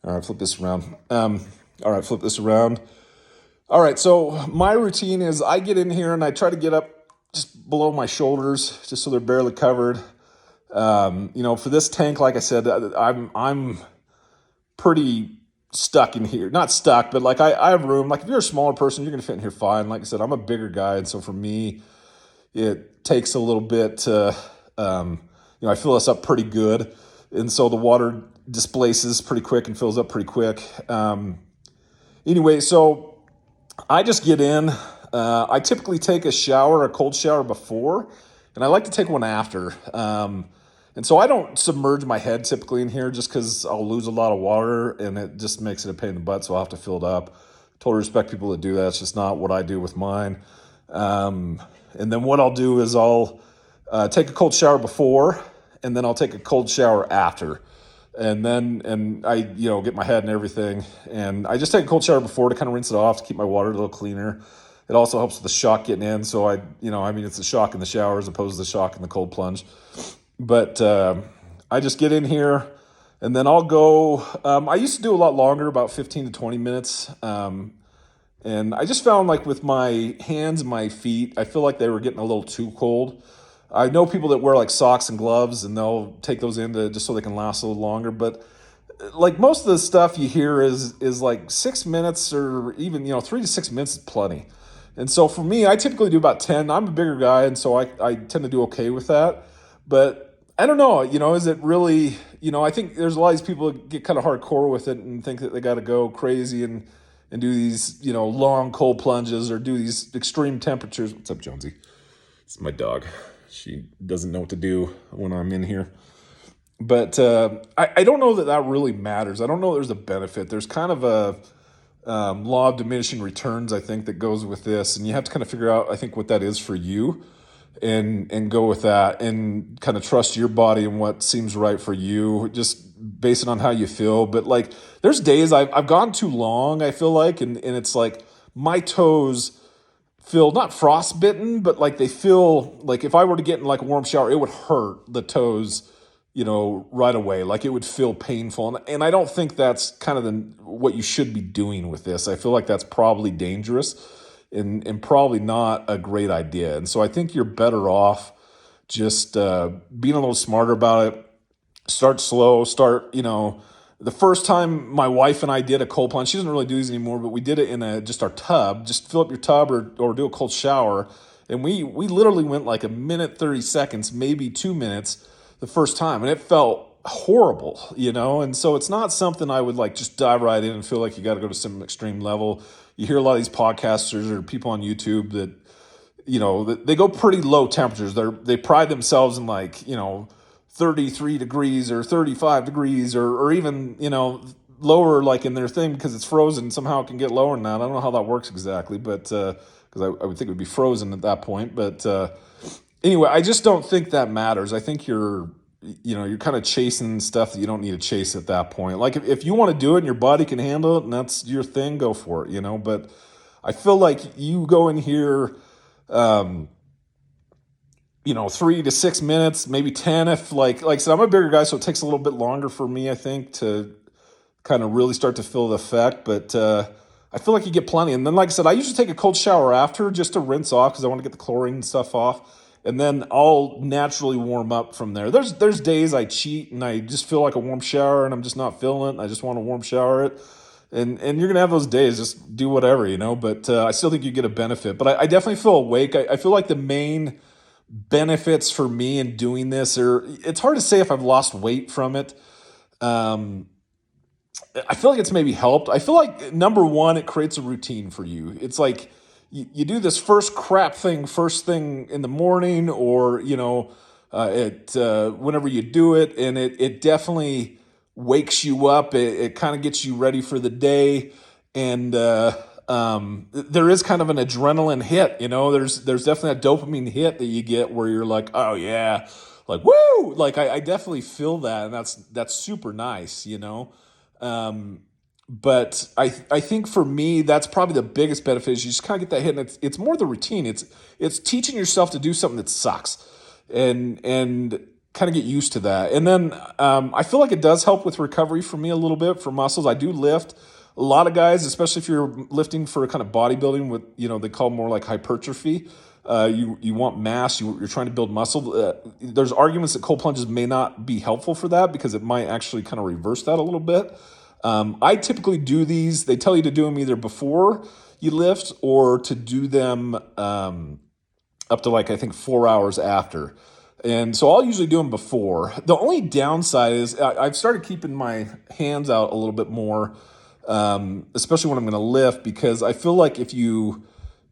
All right, flip this around. All right, flip this around. All right, so my routine is I get in here and I try to get up just below my shoulders, just so they're barely covered. For this tank, like I said, I'm pretty stuck in here. Not stuck, but like I have room. Like if you're a smaller person, you're gonna fit in here fine. Like I said, I'm a bigger guy, and so for me, it takes a little bit to, I fill this up pretty good, and so the water displaces pretty quick and fills up pretty quick. Anyway, so I just get in. I typically take a cold shower before, and I like to take one after. And so I don't submerge my head typically in here just because I'll lose a lot of water and it just makes it a pain in the butt, so I'll have to fill it up. Totally respect people that do that. It's just not what I do with mine. And then what I'll do is I'll take a cold shower before, and then I'll take a cold shower after. And I, get my head and everything. And I just take a cold shower before to kind of rinse it off to keep my water a little cleaner. It also helps with the shock getting in. So it's the shock in the shower as opposed to the shock in the cold plunge. But I just get in here and then I'll go, I used to do a lot longer, about 15 to 20 minutes. And I just found like with my hands and my feet, I feel like they were getting a little too cold. I know people that wear like socks and gloves and they'll take those into just so they can last a little longer. But like most of the stuff you hear is like 6 minutes or even, 3 to 6 minutes is plenty. And so for me, I typically do about 10. I'm a bigger guy, and so I tend to do okay with that. But I don't know, is it really, I think there's a lot of these people that get kind of hardcore with it and think that they got to go crazy and do these, long cold plunges or do these extreme temperatures. What's up, Jonesy? It's my dog. She doesn't know what to do when I'm in here. But I don't know that really matters. I don't know there's a benefit. There's kind of a law of diminishing returns, I think, that goes with this. And you have to kind of figure out, I think, what that is for you and go with that and kind of trust your body and what seems right for you, just based it on how you feel. But like there's days I've gone too long, I feel like, and it's like my toes feel not frostbitten, but like they feel like if I were to get in like a warm shower, it would hurt the toes, right away. Like it would feel painful. And I don't think that's kind of what you should be doing with this. I feel like that's probably dangerous and probably not a great idea. And so I think you're better off just being a little smarter about it. Start slow, the first time my wife and I did a cold plunge, she doesn't really do these anymore, but we did it in just our tub. Just fill up your tub or do a cold shower. And we literally went like a minute, 30 seconds, maybe 2 minutes the first time. And it felt horrible, And so it's not something I would like just dive right in and feel like you got to go to some extreme level. You hear a lot of these podcasters or people on YouTube that, they go pretty low temperatures. They pride themselves in like, 33 degrees or 35 degrees or even, lower like in their thing because it's frozen. Somehow it can get lower than that. I don't know how that works exactly, but because I would think it would be frozen at that point. But anyway, I just don't think that matters. I think you're kind of chasing stuff that you don't need to chase at that point. Like if you want to do it and your body can handle it and that's your thing, go for it, But I feel like you go in here, 3 to 6 minutes, maybe 10 if like I said, I'm a bigger guy, so it takes a little bit longer for me, I think, to kind of really start to feel the effect. But I feel like you get plenty. And then, like I said, I usually take a cold shower after just to rinse off because I want to get the chlorine and stuff off. And then I'll naturally warm up from there. There's days I cheat and I just feel like a warm shower and I'm just not feeling it. And I just want to warm shower it. And you're going to have those days, just do whatever, But I still think you get a benefit. But I definitely feel awake. I feel like the main benefits for me in doing this it's hard to say if I've lost weight from it. I feel like it's maybe helped. I feel like, number one, it creates a routine for you. It's like you do this first thing in the morning or, whenever you do it, and it definitely wakes you up. It kind of gets you ready for the day. And there is kind of an adrenaline hit, there's definitely a dopamine hit that you get where you're like, oh yeah, like, woo! Like I definitely feel that. And that's super nice, But I think for me, that's probably the biggest benefit is you just kind of get that hit. And it's more the routine. It's teaching yourself to do something that sucks. And kind of get used to that. And then I feel like it does help with recovery for me a little bit for muscles. I do lift. A lot of guys, especially if you're lifting for kind of bodybuilding with, they call more like hypertrophy. You want mass, you're trying to build muscle. There's arguments that cold plunges may not be helpful for that because it might actually kind of reverse that a little bit. I typically do these. They tell you to do them either before you lift or to do them up to like, I think 4 hours after. And so I'll usually do them before. The only downside is I've started keeping my hands out a little bit more, especially when I'm going to lift, because I feel like if you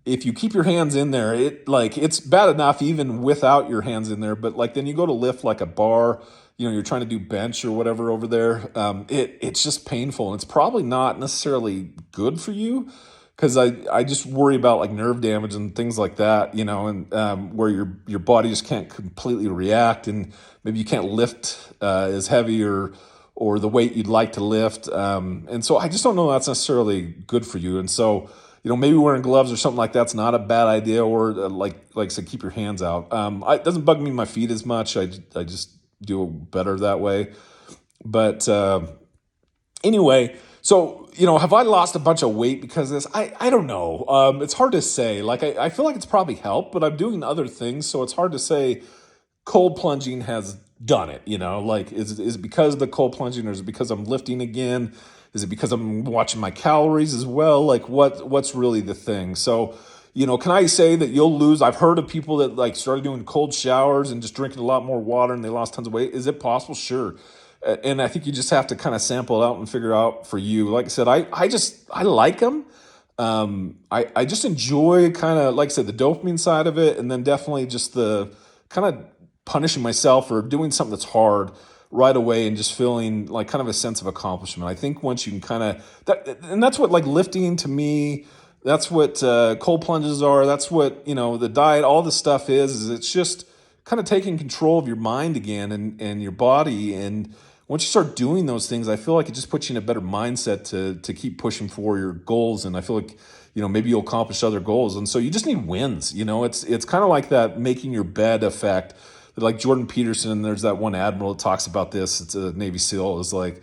keep your hands in there, it's bad enough even without your hands in there. But like then you go to lift like a bar, you're trying to do bench or whatever over there. It's just painful, and it's probably not necessarily good for you. Because I just worry about like nerve damage and things like that, and where your body just can't completely react, and maybe you can't lift as heavy or the weight you'd like to lift. And so I just don't know that's necessarily good for you. And so, maybe wearing gloves or something like that's not a bad idea, or like I said, keep your hands out. It doesn't bug me in my feet as much. I just do better that way. But anyway, so, have I lost a bunch of weight because of this? I don't know. It's hard to say. Like, I feel like it's probably helped, but I'm doing other things, so it's hard to say cold plunging has done it, Like, is it because of the cold plunging, or is it because I'm lifting again? Is it because I'm watching my calories as well? Like, what's really the thing? So, can I say that you'll lose? I've heard of people that, like, started doing cold showers and just drinking a lot more water, and they lost tons of weight. Is it possible? Sure. And I think you just have to kind of sample it out and figure out for you. Like I said, I like them. I just enjoy kind of, like I said, the dopamine side of it, and then definitely just the kind of punishing myself or doing something that's hard right away and just feeling like kind of a sense of accomplishment. I think once you can kind of, and that's what like lifting to me, that's what cold plunges are. That's what, the diet, all this stuff is it's just kind of taking control of your mind again and your body. And once you start doing those things, I feel like it just puts you in a better mindset to keep pushing for your goals. And I feel like, maybe you'll accomplish other goals. And so you just need wins. It's kind of like that making your bed effect. Like Jordan Peterson, there's that one admiral that talks about this. It's a Navy SEAL. It's like,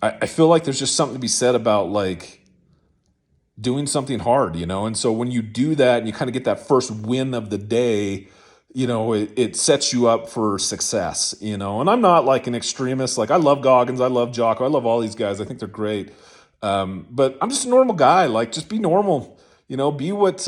I feel like there's just something to be said about like doing something hard, And so when you do that and you kind of get that first win of the day, it sets you up for success, And I'm not like an extremist. Like I love Goggins, I love Jocko, I love all these guys. I think they're great. But I'm just a normal guy. Like just be normal, be what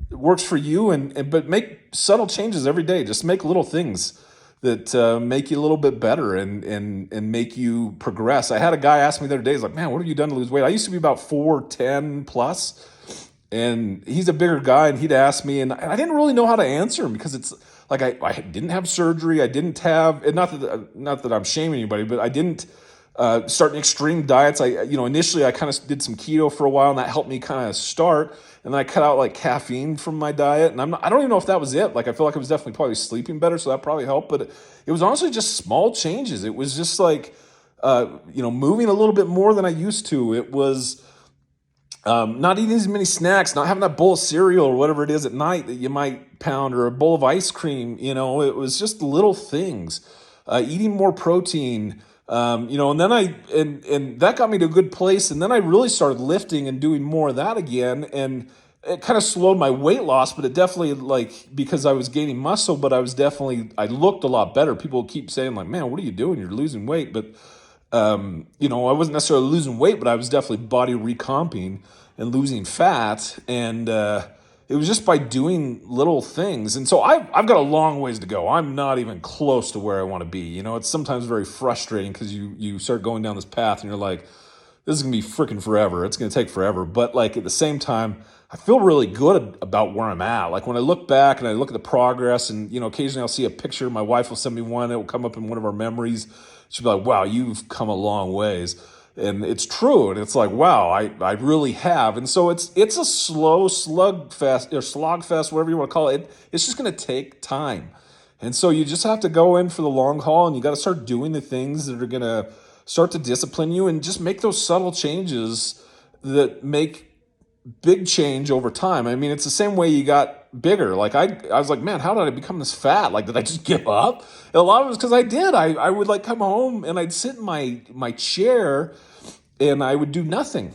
works for you, but make subtle changes every day. Just make little things that make you a little bit better and make you progress. I had a guy ask me the other day, he's like, man, what have you done to lose weight? I used to be about 410 plus. And he's a bigger guy, and he'd ask me, and I didn't really know how to answer him because it's like I didn't have surgery. I didn't have, and not that I'm shaming anybody, but I didn't start extreme diets. Initially I kind of did some keto for a while, and that helped me kind of start. And then I cut out like caffeine from my diet, and I don't even know if that was it. Like I feel like I was definitely probably sleeping better, so that probably helped. But it was honestly just small changes. It was just like moving a little bit more than I used to. It was not eating as many snacks, not having that bowl of cereal or whatever it is at night that you might pound, or a bowl of ice cream. It was just little things. Eating more protein, and then and that got me to a good place. And then I really started lifting and doing more of that again. And it kind of slowed my weight loss, but it definitely, like, because I was gaining muscle, but I looked a lot better. People keep saying like, man, what are you doing? You're losing weight. But I wasn't necessarily losing weight, but I was definitely body recomping and losing fat. And it was just by doing little things. And so I've got a long ways to go. I'm not even close to where I want to be. It's sometimes very frustrating because you start going down this path and you're like, this is going to be freaking forever. It's going to take forever. But like at the same time, I feel really good about where I'm at. Like when I look back and I look at the progress, and occasionally I'll see a picture. My wife will send me one. It will come up in one of our memories. She'll be like, wow, you've come a long ways. And it's true. And it's like, wow, I really have. And so it's a slow slugfest, or slogfest, whatever you want to call it. It's just going to take time. And so you just have to go in for the long haul, and you got to start doing the things that are going to start to discipline you, and just make those subtle changes that make big change over time. I mean, it's the same way you got bigger. Like I was like, man, how did I become this fat? Like, did I just give up? And a lot of it was because I did. I would like come home and I'd sit in my chair and I would do nothing.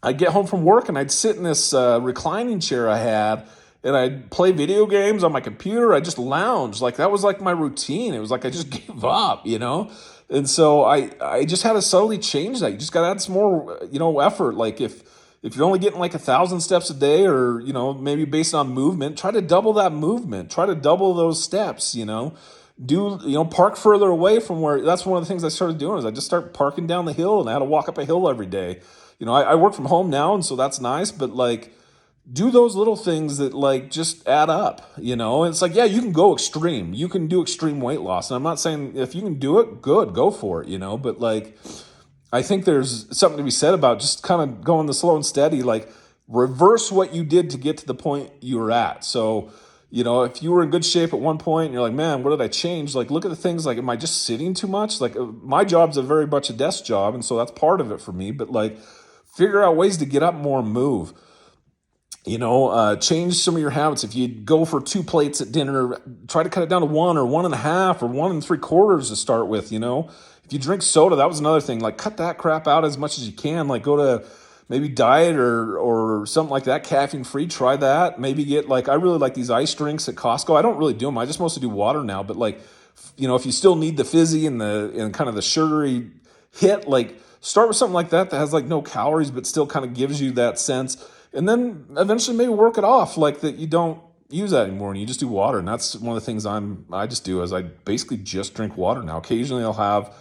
I'd get home from work and I'd sit in this reclining chair I had and I'd play video games on my computer. I just lounge. Like that was like my routine. It was like I just gave up, you know? And so I just had to subtly change that. You just got to add some more, effort. Like if you're only getting like 1,000 steps a day or, maybe based on movement, try to double that movement. Try to double those steps, park further away from where. That's one of the things I started doing is I just started parking down the hill and I had to walk up a hill every day. I work from home now, and so that's nice, but like do those little things that like just add up, And it's like, yeah, you can go extreme. You can do extreme weight loss. And I'm not saying if you can do it, good, go for it, But like I think there's something to be said about just kind of going the slow and steady, like reverse what you did to get to the point you were at. So, if you were in good shape at one point and you're like, man, what did I change? Like, look at the things like, am I just sitting too much? Like my job's a very much a desk job. And so that's part of it for me, but like figure out ways to get up more and move. Change some of your habits. If you go for 2 plates at dinner, try to cut it down to 1 or 1.5 or 1 3/4 to start with, If you drink soda, that was another thing. Like cut that crap out as much as you can. Like go to maybe diet or something like that, caffeine free, try that. Maybe get like, I really like these ice drinks at Costco. I don't really do them. I just mostly do water now, but like, if you still need the fizzy and kind of the sugary hit, like start with something like that has like no calories, but still kind of gives you that sense. And then eventually maybe work it off like that you don't use that anymore and you just do water. And that's one of the things I just do is I basically just drink water now. Occasionally I'll have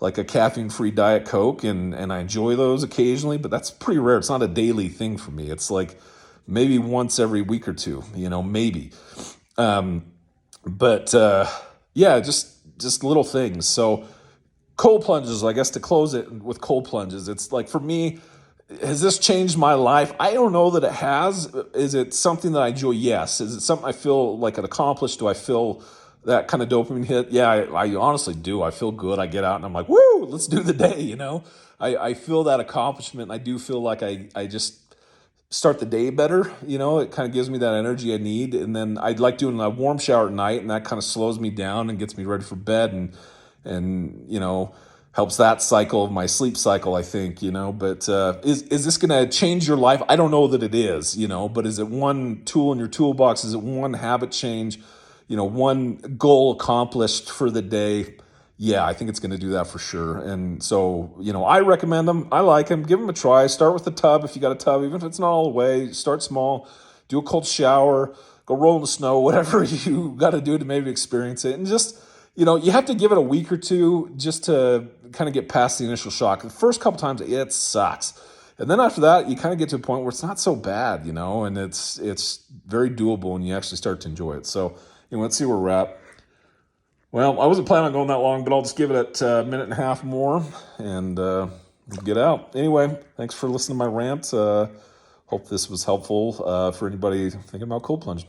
like a caffeine-free Diet Coke and I enjoy those occasionally, but that's pretty rare. It's not a daily thing for me. It's like maybe once every week or two, maybe. Yeah, just little things. So cold plunges, I guess to close it with cold plunges, it's like for me, has this changed my life? I don't know that it has. Is it something that I enjoy? Yes. Is it something I feel like an accomplished? Do I feel that kind of dopamine hit? Yeah, I honestly do. I feel good. I get out and I'm like, woo, let's do the day, I feel that accomplishment. I do feel like I just start the day better, It kind of gives me that energy I need. And then I like doing a warm shower at night, and that kind of slows me down and gets me ready for bed and helps that cycle of my sleep cycle, I think, but is this going to change your life? I don't know that it is, but is it one tool in your toolbox? Is it one habit change, one goal accomplished for the day? Yeah, I think it's going to do that for sure. And so, I recommend them. I like them. Give them a try. Start with the tub if you got a tub, even if it's not all the way. Start small. Do a cold shower. Go roll in the snow. Whatever you got to do to maybe experience it. And just, you have to give it a week or two just to kind of get past the initial shock. The first couple times, it sucks. And then after that, you kind of get to a point where it's not so bad, and it's very doable and you actually start to enjoy it. So, let's see where we're at. Well, I wasn't planning on going that long, but I'll just give it a minute and a half more and get out. Anyway, thanks for listening to my rant. Hope this was helpful for anybody thinking about cold plunging.